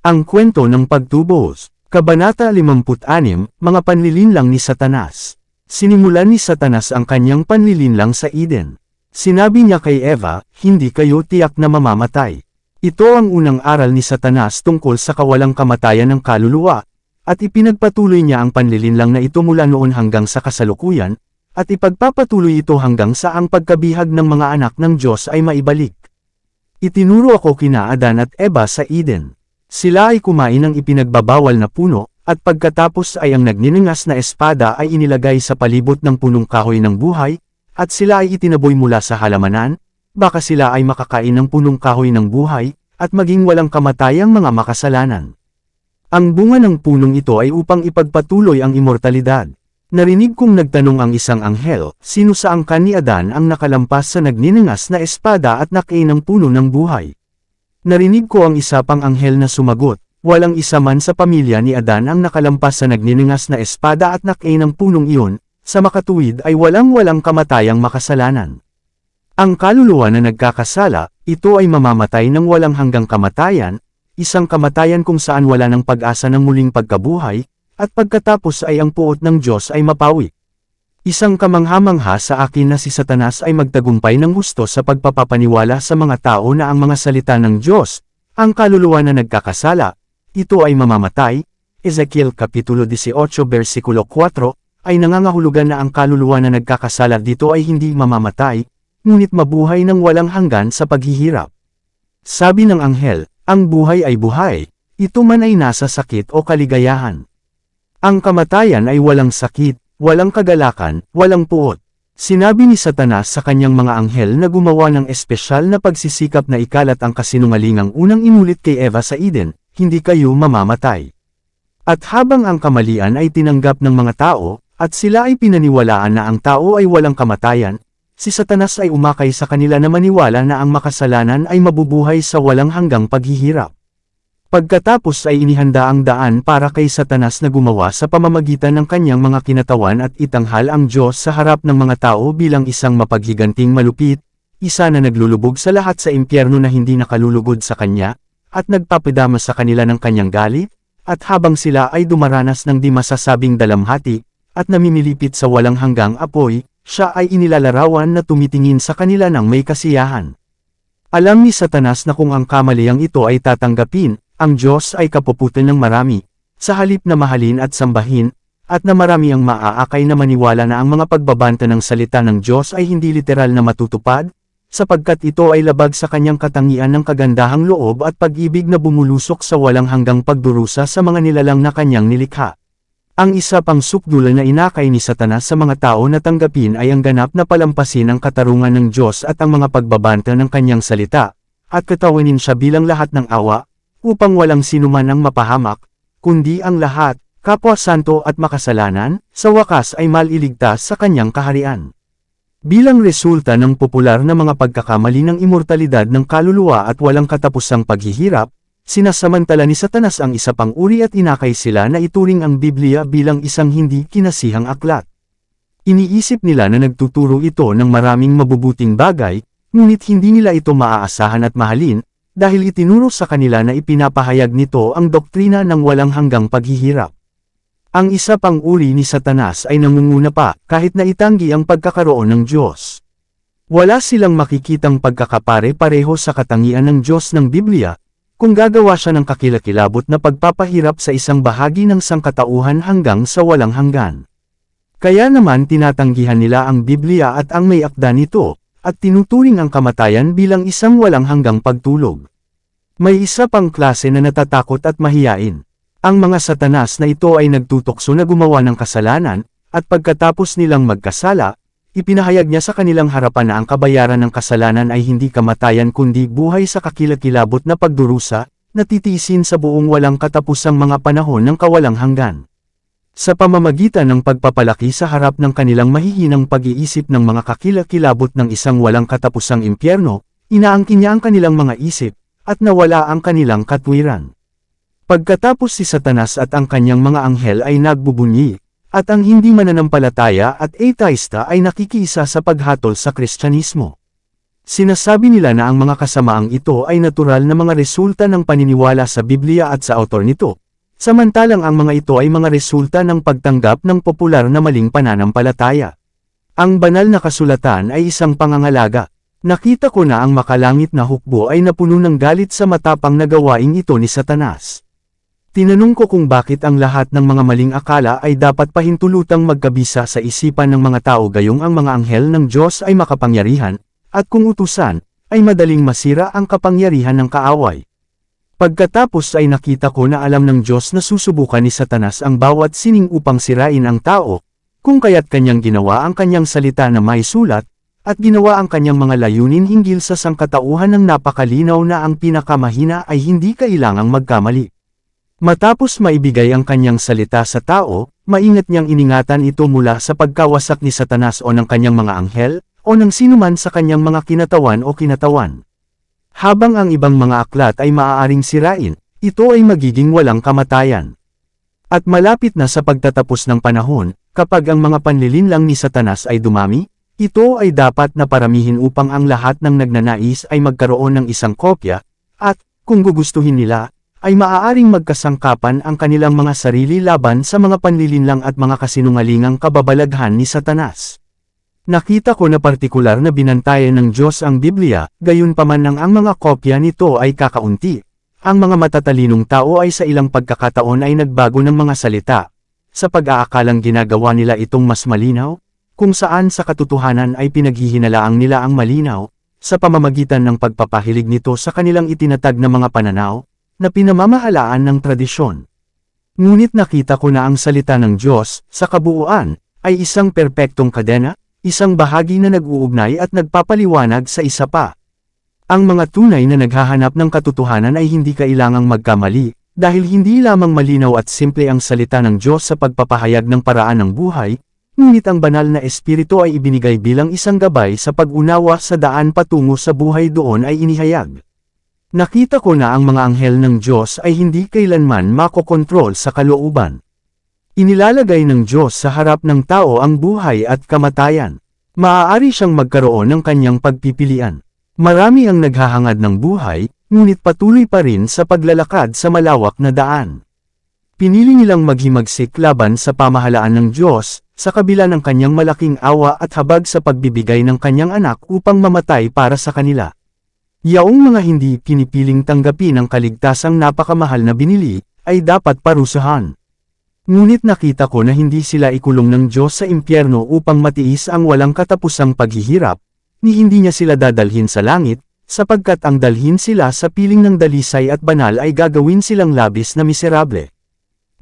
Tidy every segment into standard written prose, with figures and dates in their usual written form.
Ang kwento ng pagtubos, Kabanata 56, Mga panlilinlang ni Satanas. Sinimulan ni Satanas ang kanyang panlilinlang sa Eden. Sinabi niya kay Eva, hindi kayo tiyak na mamamatay. Ito ang unang aral ni Satanas tungkol sa kawalang kamatayan ng kaluluwa, at ipinagpatuloy niya ang panlilinlang na ito mula noon hanggang sa kasalukuyan, at ipagpapatuloy ito hanggang sa ang pagkabihag ng mga anak ng Diyos ay maibalik. Itinuro ako kina Adan at Eva sa Eden. Sila ay kumain ng ipinagbabawal na puno, at pagkatapos ay ang nagniningas na espada ay inilagay sa palibot ng punong kahoy ng buhay, at sila ay itinaboy mula sa halamanan, baka sila ay makakain ng punong kahoy ng buhay, at maging walang kamatayang mga makasalanan. Ang bunga ng punong ito ay upang ipagpatuloy ang immortalidad. Narinig kong nagtanong ang isang anghel, sino sa angkan ni Adan ang nakalampas sa nagniningas na espada at nakain ng puno ng buhay? Narinig ko ang isa pang anghel na sumagot, walang isa man sa pamilya ni Adan ang nakalampas sa nagniningas na espada at nakain ng punong iyon, sa makatuwid ay walang kamatayang makasalanan. Ang kaluluwa na nagkakasala, ito ay mamamatay ng walang hanggang kamatayan, isang kamatayan kung saan wala ng pag-asa ng muling pagkabuhay, at pagkatapos ay ang puot ng Diyos ay mapawi. Isang kamangha-mangha sa akin na si Satanas ay magtagumpay ng gusto sa pagpapapaniwala sa mga tao na ang mga salita ng Diyos, ang kaluluwa na nagkakasala, ito ay mamamatay. Ezekiel Kapitulo 18 versikulo 4, ay nangangahulugan na ang kaluluwa na nagkakasala dito ay hindi mamamatay, ngunit mabuhay ng walang hanggan sa paghihirap. Sabi ng anghel, ang buhay ay buhay, ito man ay nasa sakit o kaligayahan. Ang kamatayan ay walang sakit, walang kagalakan, walang puot. Sinabi ni Satanas sa kanyang mga anghel na gumawa ng espesyal na pagsisikap na ikalat ang kasinungalingang unang inulit kay Eva sa Eden, hindi kayo mamamatay. At habang ang kamalian ay tinanggap ng mga tao, at sila ay pinaniwalaan na ang tao ay walang kamatayan, si Satanas ay umakay sa kanila na maniwala na ang makasalanan ay mabubuhay sa walang hanggang paghihirap. Pagkatapos ay inihanda ang daan para kay Satanas na gumawa sa pamamagitan ng kanyang mga kinatawan at itanghal ang Diyos sa harap ng mga tao bilang isang mapaghiganting malupit, isa na naglulubog sa lahat sa impyerno na hindi nakalulugod sa kanya, at nagpapadama sa kanila ng kanyang galit, at habang sila ay dumaranas ng di masasabing dalamhati, at namimilipit sa walang hanggang apoy, siya ay inilalarawan na tumitingin sa kanila ng may kasiyahan. Alam ni Satanas na kung ang kamaliang ito ay tatanggapin, ang Diyos ay kapuputan ng marami, sa halip na mahalin at sambahin, at na marami ang maaakay na maniwala na ang mga pagbabanta ng salita ng Diyos ay hindi literal na matutupad, sapagkat ito ay labag sa kanyang katangian ng kagandahang loob at pag-ibig na bumulusok sa walang hanggang pagdurusa sa mga nilalang na kanyang nilikha. Ang isa pang sukdulan na inakay ni Satanas sa mga tao na tanggapin ay ang ganap na palampasin ang katarungan ng Diyos at ang mga pagbabanta ng kanyang salita, at katawanin siya bilang lahat ng awa, upang walang sinuman ang mapahamak, kundi ang lahat, kapwa santo at makasalanan, sa wakas ay maliligtas sa kanyang kaharian. Bilang resulta ng popular na mga pagkakamali ng immortalidad ng kaluluwa at walang katapusang paghihirap, sinasamantala ni Satanas ang isa pang uri at inakay sila na ituring ang Biblia bilang isang hindi kinasihang aklat. Iniisip nila na nagtuturo ito ng maraming mabubuting bagay, ngunit hindi nila ito maaasahan at mahalin, dahil itinuro sa kanila na ipinapahayag nito ang doktrina ng walang hanggang paghihirap. Ang isa pang uri ni Satanas ay nangunguna pa, kahit na itanggi ang pagkakaroon ng Diyos. Wala silang makikitang pagkakapare-pareho sa katangian ng Diyos ng Biblia, kung gagawa siya ng kakilakilabot na pagpapahirap sa isang bahagi ng sangkatauhan hanggang sa walang hanggan. Kaya naman tinatanggihan nila ang Biblia at ang may akda nito, at tinuturing ang kamatayan bilang isang walang hanggang pagtulog. May isa pang klase na natatakot at mahiyain. Ang mga Satanas na ito ay nagtutukso na gumawa ng kasalanan, at pagkatapos nilang magkasala, ipinahayag niya sa kanilang harapan na ang kabayaran ng kasalanan ay hindi kamatayan kundi buhay sa kakilakilabot na pagdurusa, na titiisin sa buong walang katapusang mga panahon ng kawalang hanggan. Sa pamamagitan ng pagpapalaki sa harap ng kanilang mahihinang pag-iisip ng mga kakilakilabot ng isang walang katapusang impyerno, inaangkin niya ang kanilang mga isip, at nawala ang kanilang katwiran. Pagkatapos si Satanas at ang kanyang mga anghel ay nagbubunyi, at ang hindi mananampalataya at ateista ay nakikiisa sa paghatol sa Kristyanismo. Sinasabi nila na ang mga kasamaang ito ay natural na mga resulta ng paniniwala sa Biblia at sa autor nito, samantalang ang mga ito ay mga resulta ng pagtanggap ng popular na maling pananampalataya. Ang banal na kasulatan ay isang pangangalaga. Nakita ko na ang makalangit na hukbo ay napuno ng galit sa matapang na gawaing ito ni Satanas. Tinanong ko kung bakit ang lahat ng mga maling akala ay dapat pahintulutang magkabisa sa isipan ng mga tao gayong ang mga anghel ng Diyos ay makapangyarihan, at kung utusan, ay madaling masira ang kapangyarihan ng kaaway. Pagkatapos ay nakita ko na alam ng Diyos na susubukan ni Satanas ang bawat sining upang sirain ang tao, kung kaya't kanyang ginawa ang kanyang salita na may sulat, at ginawa ang kanyang mga layunin hinggil sa sangkatauhan ng napakalinaw na ang pinakamahina ay hindi kailangang magkamali. Matapos maibigay ang kanyang salita sa tao, maingat niyang iningatan ito mula sa pagkawasak ni Satanas o ng kanyang mga anghel, o ng sinuman sa kanyang mga kinatawan o kinatawan. Habang ang ibang mga aklat ay maaaring sirain, ito ay magiging walang kamatayan. At malapit na sa pagtatapos ng panahon, kapag ang mga panlilinlang ni Satanas ay dumami, ito ay dapat na paramihin upang ang lahat ng nagnanais ay magkaroon ng isang kopya, at, kung gugustuhin nila, ay maaaring magkasangkapan ang kanilang mga sarili laban sa mga panlilinlang at mga kasinungalingang kababalaghan ni Satanas. Nakita ko na partikular na binantayan ng Diyos ang Biblia, gayunpaman nang ang mga kopya nito ay kakaunti. Ang mga matatalinong tao ay sa ilang pagkakataon ay nagbago ng mga salita, sa pag-aakalang ginagawa nila itong mas malinaw, kung saan sa katotohanan ay pinaghihinalaang nila ang malinaw, sa pamamagitan ng pagpapahilig nito sa kanilang itinatag na mga pananaw, na pinamamahalaan ng tradisyon. Ngunit nakita ko na ang salita ng Diyos, sa kabuuan, ay isang perpektong kadena, isang bahagi na nag-uugnay at nagpapaliwanag sa isa pa. Ang mga tunay na naghahanap ng katotohanan ay hindi kailangang magkamali, dahil hindi lamang malinaw at simple ang salita ng Diyos sa pagpapahayag ng paraan ng buhay, ngunit ang banal na espiritu ay ibinigay bilang isang gabay sa pag-unawa sa daan patungo sa buhay doon ay inihayag. Nakita ko na ang mga anghel ng Diyos ay hindi kailanman makokontrol sa kalooban. Inilalagay ng Diyos sa harap ng tao ang buhay at kamatayan. Maaari siyang magkaroon ng kanyang pagpipilian. Marami ang naghahangad ng buhay, ngunit patuloy pa rin sa paglalakad sa malawak na daan. Pinili nilang maghimagsik laban sa pamahalaan ng Diyos, sa kabila ng kanyang malaking awa at habag sa pagbibigay ng kanyang anak upang mamatay para sa kanila. Yaong mga hindi pinipiling tanggapin ang kaligtasang napakamahal na binili, ay dapat parusahan. Ngunit nakita ko na hindi sila ikulong ng Diyos sa impyerno upang matiis ang walang katapusang paghihirap, ni hindi niya sila dadalhin sa langit, sapagkat ang dalhin sila sa piling ng dalisay at banal ay gagawin silang labis na miserable.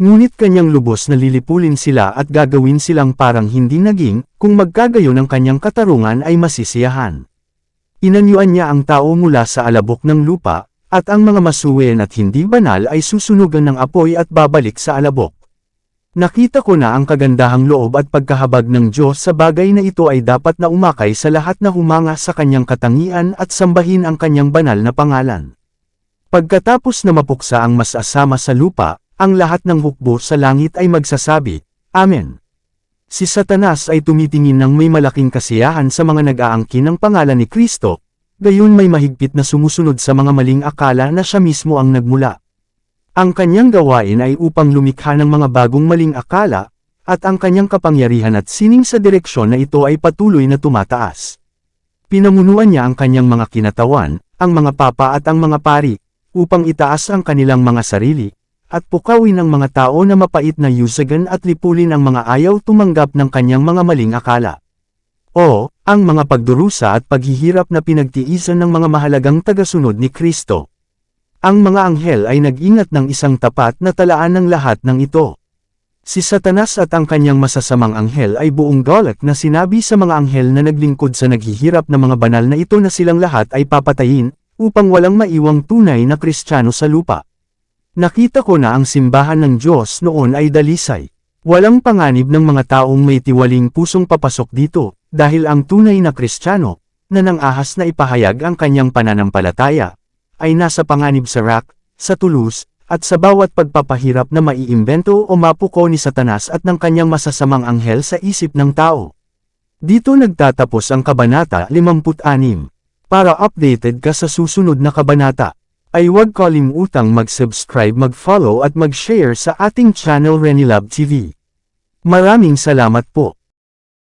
Ngunit kanyang lubos na lilipulin sila at gagawin silang parang hindi naging, kung magkagayon ang kanyang katarungan ay masisiyahan. Inanyuan niya ang tao mula sa alabok ng lupa, at ang mga masuwen at hindi banal ay susunugan ng apoy at babalik sa alabok. Nakita ko na ang kagandahang loob at pagkahabag ng Diyos sa bagay na ito ay dapat na umakay sa lahat na humanga sa kanyang katangian at sambahin ang kanyang banal na pangalan. Pagkatapos na mapuksa ang masasama sa lupa, ang lahat ng hukbo sa langit ay magsasabi, Amen. Si Satanas ay tumitingin ng may malaking kasiyahan sa mga nag-aangkin ng pangalan ni Kristo, gayon may mahigpit na sumusunod sa mga maling akala na siya mismo ang nagmula. Ang kanyang gawain ay upang lumikha ng mga bagong maling akala, at ang kanyang kapangyarihan at sining sa direksyon na ito ay patuloy na tumataas. Pinamunuan niya ang kanyang mga kinatawan, ang mga papa at ang mga pari, upang itaas ang kanilang mga sarili, at pukawin ang mga tao na mapait na yusagan at lipulin ang mga ayaw tumanggap ng kanyang mga maling akala. O, ang mga pagdurusa at paghihirap na pinagtiisan ng mga mahalagang tagasunod ni Kristo. Ang mga anghel ay nag-ingat ng isang tapat na talaan ng lahat ng ito. Si Satanas at ang kanyang masasamang anghel ay buong galak na sinabi sa mga anghel na naglingkod sa naghihirap na mga banal na ito na silang lahat ay papatayin, upang walang maiwang tunay na Kristiyano sa lupa. Nakita ko na ang simbahan ng Diyos noon ay dalisay. Walang panganib ng mga taong may tiwaling pusong papasok dito, dahil ang tunay na Kristiyano, na nang-ahas na ipahayag ang kanyang pananampalataya, ay nasa panganib sa rack, sa tulus, at sa bawat pagpapahirap na maiimbento o mapuko ni Satanas at ng kanyang masasamang anghel sa isip ng tao. Dito nagtatapos ang Kabanata 56. Para updated ka sa susunod na kabanata, ay huwag kalimutang mag-subscribe, mag-follow at mag-share sa ating channel Renilab TV. Maraming salamat po.